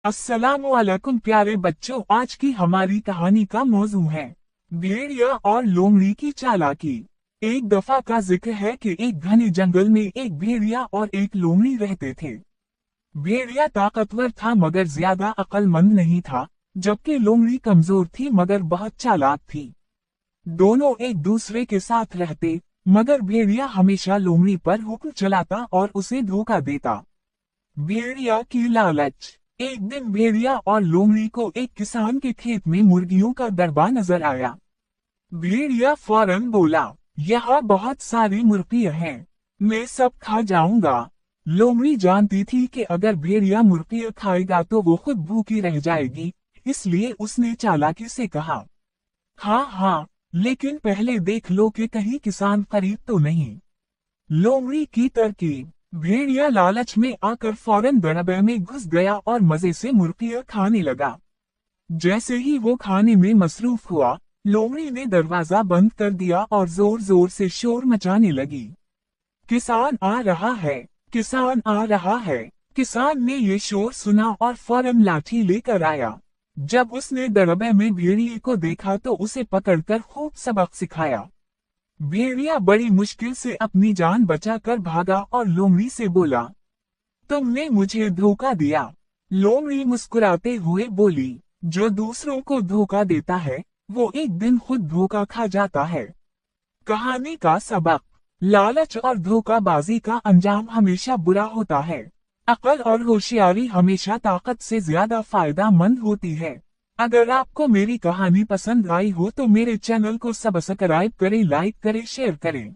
अस्सलामुअलैकुम प्यारे बच्चों, आज की हमारी कहानी का मौजू है भेड़िया और लोमड़ी की चालाकी। एक दफा का जिक्र है कि एक घने जंगल में एक भेड़िया और एक लोमड़ी रहते थे। भेड़िया ताकतवर था मगर ज्यादा अक्लमंद नहीं था, जबकि लोमड़ी कमजोर थी मगर बहुत चालाक थी। दोनों एक दूसरे के साथ रहते, मगर भेड़िया हमेशा लोमड़ी पर हुक्म चलाता और उसे धोखा देता। भेड़िया की लालच। एक दिन भेड़िया और लोमड़ी को एक किसान के खेत में मुर्गियों का दरबा नजर आया। भेड़िया फौरन बोला, यहाँ बहुत सारी मुर्गियां हैं, मैं सब खा जाऊंगा। लोमड़ी जानती थी कि अगर भेड़िया मुर्गियां खाएगा तो वो खुद भूखी रह जाएगी, इसलिए उसने चालाकी से कहा, हाँ हाँ, लेकिन पहले देख लो कि कहीं किसान करीब तो नहीं। लोमड़ी की तरकीब। भेड़िया लालच में आकर फौरन दरबे में घुस गया और मजे से मुर्गियां खाने लगा। जैसे ही वो खाने में मसरूफ हुआ, लोमड़ी ने दरवाजा बंद कर दिया और जोर जोर से शोर मचाने लगी। किसान आ रहा है, किसान आ रहा है। किसान ने ये शोर सुना और फौरन लाठी लेकर आया। जब उसने दरबे में भेड़िए को देखा तो उसे पकड़कर खूब सबक सिखाया। भेड़िया बड़ी मुश्किल से अपनी जान बचाकर भागा और लोमड़ी से बोला, तुमने मुझे धोखा दिया। लोमड़ी मुस्कुराते हुए बोली, जो दूसरों को धोखा देता है वो एक दिन खुद धोखा खा जाता है। कहानी का सबक। लालच और धोखाबाजी का अंजाम हमेशा बुरा होता है। अक्ल और होशियारी हमेशा ताकत से ज्यादा फायदेमंद होती है। अगर आपको मेरी कहानी पसंद आई हो तो मेरे चैनल को सब्सक्राइब करें, लाइक करें, शेयर करें।